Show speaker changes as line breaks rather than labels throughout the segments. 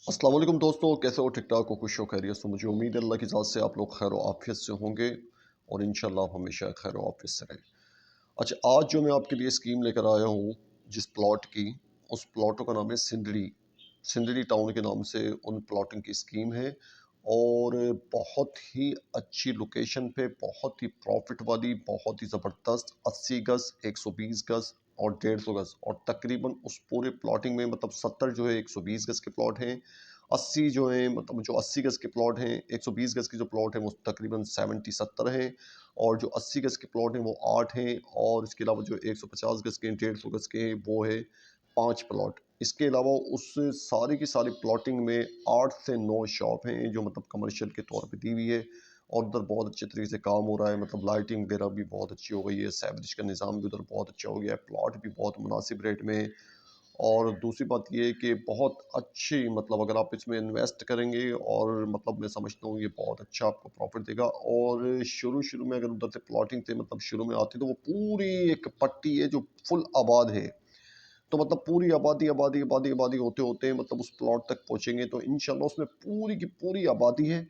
अस्सलाम वालेकुम दोस्तों, कैसे हो? ठीक ठाक हो, खुश हो, खैरियत से? मुझे उम्मीद है अल्लाह की ज़ात से आप लोग खैर आफियत से होंगे और इंशाल्लाह हमेशा खैर आफियत से रहें। अच्छा, आज जो मैं आपके लिए स्कीम लेकर आया हूँ जिस प्लॉट की, उस प्लॉटों का नाम है सिंदड़ी। सिंदड़ी टाउन के नाम से उन प्लॉटिंग की स्कीम है और बहुत ही अच्छी लोकेशन पे, बहुत ही प्रॉफिट वाली, बहुत ही ज़बरदस्त 80 गज़, 120 गज़ और 150 गज़ और तकरीबन उस पूरे प्लॉटिंग में मतलब 70 जो है 120 गज़ के प्लॉट हैं, 80 जो हैं मतलब जो 80 गज़ के प्लॉट हैं, 120 गज़ की जो प्लॉट है वो तकरीबन 70-70 हैं और जो 80 गज़ के प्लॉट हैं वो 8 हैं और इसके अलावा जो 150 गज़ के हैं, 150 गज़ के हैं वो है 5 प्लॉट। इसके अलावा उस सारी की सारी प्लॉटिंग में 8 से 9 शॉप हैं जो मतलब कमर्शियल के तौर पे दी हुई है और उधर बहुत अच्छे तरीके से काम हो रहा है, मतलब लाइटिंग वगैरह भी बहुत अच्छी हो गई है, सीवरेज का निज़ाम भी उधर बहुत अच्छा हो गया है, प्लॉट भी बहुत मुनासिब रेट में है। और दूसरी बात ये है कि बहुत अच्छी मतलब अगर आप इसमें इन्वेस्ट करेंगे और मतलब मैं समझता हूँ ये बहुत अच्छा आपको प्रॉफिट देगा और शुरू-शुरू में अगर उधर से प्लॉटिंग से मतलब शुरू में आती है तो वो पूरी एक पट्टी है जो फुल आबाद है। तो मतलब पूरी आबादी, आबादी, आबादी, आबादी होते-होते मतलब उस प्लॉट तक पहुँचेंगे तो इंशाल्लाह उसमें पूरी की पूरी आबादी है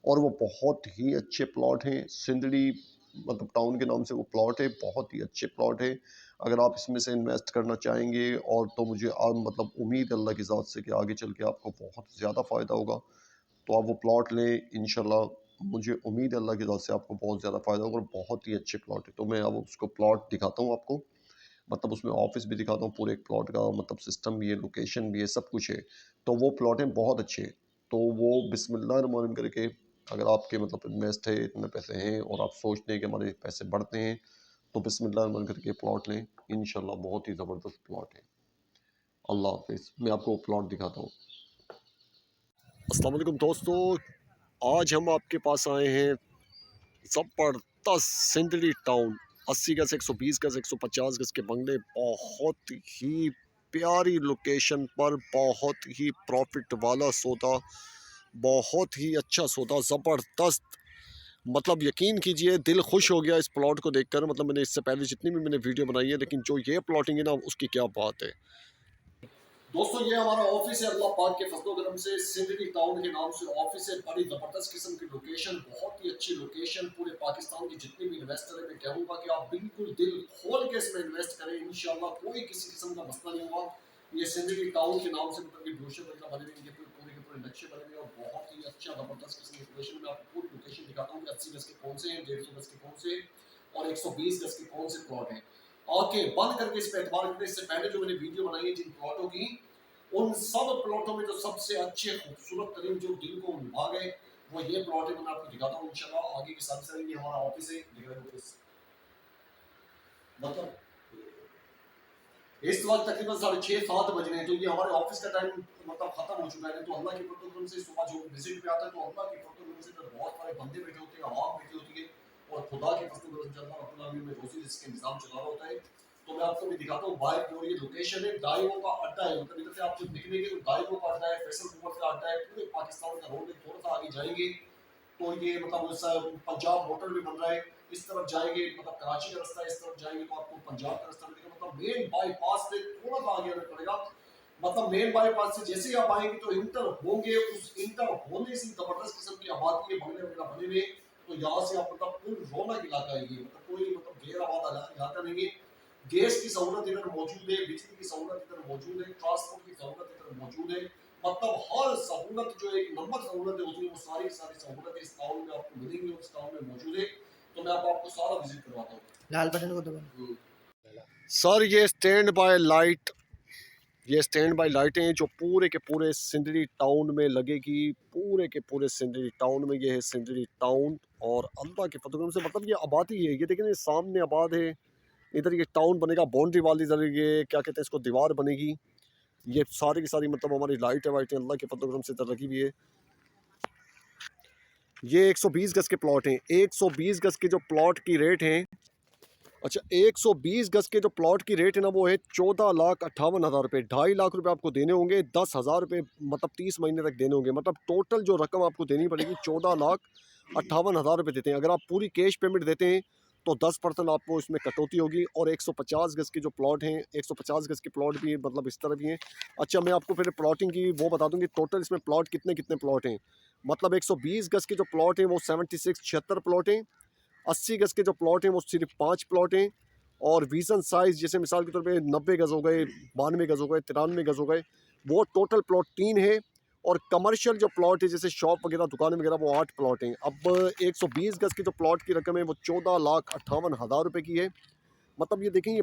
और वो बहुत ही अच्छे प्लॉट हैं। सिंदड़ी मतलब टाउन के नाम से वो प्लॉट है, बहुत ही अच्छे प्लॉट है। अगर आप इसमें से इन्वेस्ट करना चाहेंगे और तो मुझे मतलब उम्मीद है अल्लाह की ज़ात से कि आगे चल के आपको बहुत ज़्यादा फ़ायदा होगा। तो आप वो प्लॉट लें इंशाल्लाह, मुझे उम्मीद है अल्लाह की ज़ात से आपको बहुत ज़्यादा फ़ायदा होगा और बहुत ही अच्छे प्लॉट है। तो मैं अब उसको प्लॉट दिखाता हूँ आपको, मतलब उसमें ऑफ़िस भी दिखाता हूँ, पूरे एक प्लॉट का मतलब सिस्टम भी है, लोकेशन भी है, सब कुछ है। तो वो प्लॉट हैं बहुत अच्छे। तो वो बिस्मिल्लाह रहमान रहीम करके अगर आपके मतलब इन्वेस्ट है, इतने पैसे हैं और आप सोचते हैं कि हमारे पैसे बढ़ते हैं, तो बिस्मिल्लाह रहमान करके प्लॉट लें। इंशाल्लाह बहुत ही ज़बरदस्त प्लॉट है। अल्लाह हाफ़िज़। मैं आपको प्लॉट दिखाता हूँ। अस्सलाम वालेकुम दोस्तों, आज हम आपके पास आए हैं ज़बरदस्त सिंदड़ी टाउन। 80 गज़, 120 गज़, 150 गज़ के बंगले बहुत ही प्यारी लोकेशन पर, बहुत ही प्रॉफिट वाला सौदा, बहुत ही अच्छा सौदा, ज़बरदस्त। मतलब यकीन कीजिए दिल खुश हो गया इस प्लॉट को देखकर। मतलब मैंने इससे पहले जितनी भी मैंने वीडियो बनाई है, लेकिन जो ये प्लॉटिंग है ना उसकी क्या बात है दोस्तों। ये हमारा ऑफिस है, अल्लाह पाक के फजलो करम से सिंदगी टाउन के नाम से ऑफिस है। बड़ी जबरदस्त किस्म की लोकेशन, बहुत ही अच्छी लोकेशन। पूरे पाकिस्तान की जितने भी इन्वेस्टर है मैं कहूँगा कि आप बिल्कुल दिल खोल के इसमें इन्वेस्ट करें, इंशाल्लाह कोई किसी किस्म का मसला नहीं होगा। ये सिंदगी टाउन के नाम से मतलब ये ब्रोशर वगैरह बने हुए, पूरे के पूरे नक्शे बने हुए और बहुत ही अच्छा जबरदस्त किस्म की लोकेशन। मैं आपको पूरी लोकेशन दिखाता हूँ कि 80 गज के कौन से हैं, 150 गज के कौन से और 120 गज के कौन से प्लॉट हैं। ओके, बंद करके इस पर एतबार करें। इससे पहले जो मैंने वीडियो बनाई है जिन प्लॉटों की, उन सब प्लॉटों में जो सबसे अच्छे खूबसूरत तरीन जो दिल को लुभा गए वो ये प्लॉट है। मैं आपको दिखाता हूँ इंशाल्लाह आगे की सारी ये हमारा ऑफिस है, दिख रहा है ऑफिस। मतलब इस वक्त तकरीबन 6:30-7 बज रहे हैं, तो ये हमारे ऑफिस का टाइम मतलब खत्म हो चुका है। तो अल्लाह की फजल से सुबह जो विजिट पे आता है तो अल्लाह की फजल से बहुत सारे बंदे बैठे होते हैं, आवाम बैठी होती है और खुदा की फजल से अल्लाह रब्बुल आलमीन में रोजी रिज़्क का इंतजाम चला रहा होता है। तो मैं आपको भी दिखाता हूँ बाहर जो ये लोकेशन है, डाइवो का अड्डा है। मतलब इधर से आप जब निकलेंगे तो डाइवो का अड्डा है, फैसल कुवैत का अड्डा है, पूरे पाकिस्तान का रोड है। थोड़ा सा आगे जाएंगे तो ये मतलब पंजाब होटल भी बन रहा है। इस तरफ जाएंगे मतलब कराची का रास्ता, इस तरफ जाएंगे तो आपको पंजाब का रास्ता मिलेगा। मतलब मेन बाईपास से थोड़ा सा आगे आना पड़ेगा। मतलब मेन बाईपास से जैसे ही आप आएंगे तो इंटर होंगे, उस इंटर होने से जबरदस्त किस्म की आबादी है, बंगले वगैरह बने हुए। तो यहाँ से आप मतलब फुल रौनक इलाका है ये, मतलब कोई मतलब गैर आबाद इलाका नहीं है। गैस की सहूलत इधर मौजूद है, बिजली की सहूलत इधर मौजूद है, ट्रांसपोर्ट की सहूलत इधर मौजूद है। मतलब हर सहूलत जो एक नंबर सहूलत है उसमें वो सारी सारी सहूलत इस टाउन में आपको मिलेंगी और इस टाउन में मौजूद है। तो मैं आपको सारा विजिट करवाता हूँ। लाल बटन को दबाना सर। ये स्टैंड बाय लाइट, ये स्टैंड बाय लाइटें हैं जो पूरे के पूरे सिंदड़ी टाउन में लगेगी। पूरे के पूरे सिंदड़ी टाउन में ये है सिंदड़ी टाउन और अल्लाह के फजल से मतलब ये आबादी है। ये देखें ये सामने आबाद है, इधर ये टाउन बनेगा, बाउंड्री वाली इधर ये क्या कहते हैं इसको दीवार बनेगी। ये सारी की सारी मतलब हमारी लाइटें वाइटें अल्लाह के फजल से इधर लगी हुई है। ये 120 गज के प्लॉट हैं। 120 गज के जो प्लॉट की रेट है, अच्छा 120 गज के जो प्लॉट की रेट है ना वो है 14,58,000 रुपये। 2.5 लाख रुपए आपको देने होंगे, 10,000 रुपये मतलब 30 महीने तक देने होंगे। मतलब टोटल जो रकम आपको देनी पड़ेगी 14,58,000 रुपये देते हैं। अगर आप पूरी कैश पेमेंट देते हैं तो 10% आपको इसमें कटौती होगी। और 150 गज़ के जो प्लॉट हैं, 150 गज़ के प्लॉट भी मतलब इस तरह भी हैं। अच्छा, मैं आपको फिर प्लॉटिंग की वो बता दूँ कि टोटल इसमें प्लॉट कितने कितने प्लॉट हैं। मतलब 120 गज़ के जो प्लॉट हैं वो 76 प्लॉट हैं। 80 गज़ के जो प्लॉट हैं वो सिर्फ 5 प्लॉट हैं। और विजन साइज़ जैसे मिसाल के तौर पे 90 गज़ हो गए, 92 गज़ हो गए, 93 गज़ हो गए, वो टोटल प्लॉट 3 है। और कमर्शियल जो प्लॉट है जैसे शॉप वगैरह, दुकानें वगैरह, वो 8 प्लॉट हैं। अब 120 गज़ के जो प्लॉट की रकम है वो 14,58,000 रुपये की है। मतलब ये देखें, ये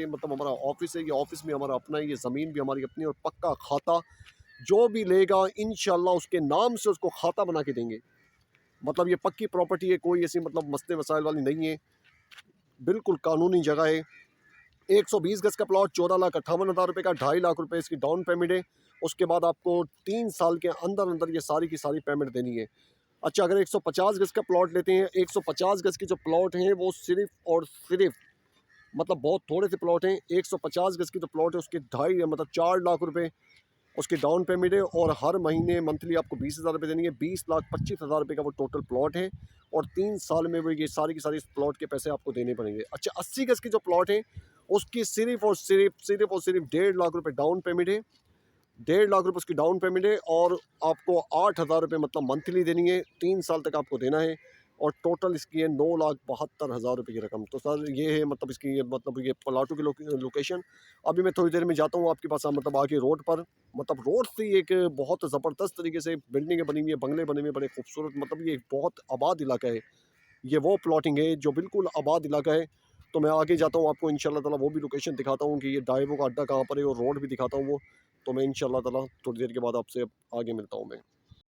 ये मतलब हमारा ऑफिस है। ये ऑफिस भी हमारा अपना है, ये ज़मीन भी हमारी अपनी, और पक्का खाता जो भी लेगा इंशाल्लाह उसके नाम से उसको खाता बना के देंगे। मतलब ये पक्की प्रॉपर्टी है, कोई ऐसी मतलब मसले मसाइल वाली नहीं है, बिल्कुल कानूनी जगह है। 120 गज़ का प्लॉट 14,58,000 रुपये का, 2.5 लाख रुपये इसकी डाउन पेमेंट है। उसके बाद आपको 3 साल के अंदर अंदर ये सारी की सारी पेमेंट देनी है। अच्छा, अगर 150 गज़ का प्लॉट लेते हैं, 150 गज़ के जो प्लॉट हैं वो सिर्फ और सिर्फ मतलब बहुत थोड़े से प्लॉट हैं। 150 गज़ की जो प्लॉट है उसके 2.5 मतलब 4 लाख रुपए उसकी डाउन पेमेंट है। और हर महीने मंथली आपको 20,000 रुपये देनी है। 20,25,000 रुपये का वो टोटल प्लॉट है। और 3 साल में वो ये सारी की सारी इस प्लॉट के पैसे आपको देने पड़ेंगे। अच्छा, 80 गज़ की जो प्लॉट है उसकी सिर्फ और सिर्फ 1.5 लाख रुपये डाउन पेमेंट है। 1.5 लाख रुपये उसकी डाउन पेमेंट है। और आपको 8,000 रुपये मतलब मंथली देनी है, 3 साल तक आपको देना है। और टोटल इसकी है 9,72,000 रुपये की रकम। तो सर ये है मतलब इसकी मतलब ये प्लाटों की लोकेशन। अभी मैं थोड़ी देर में जाता हूँ आपके पास, मतलब आगे रोड पर, मतलब रोड से एक बहुत ज़बरदस्त तरीके से बिल्डिंगें बनी हुई है, बंगले बने हुए हैं, बड़े खूबसूरत, मतलब ये एक बहुत आबाद इलाका है। ये वो प्लॉटिंग है जो बिल्कुल आबाद इलाका है। तो मैं आगे जाता हूँ, आपको इंशाल्लाह ताला वो भी लोकेशन दिखाता हूँ कि ये डाइवो का अड्डा कहाँ पर है, और रोड भी दिखाता हूँ वो। तो मैं इंशाल्लाह ताला थोड़ी देर के बाद आपसे आगे मिलता हूँ मैं।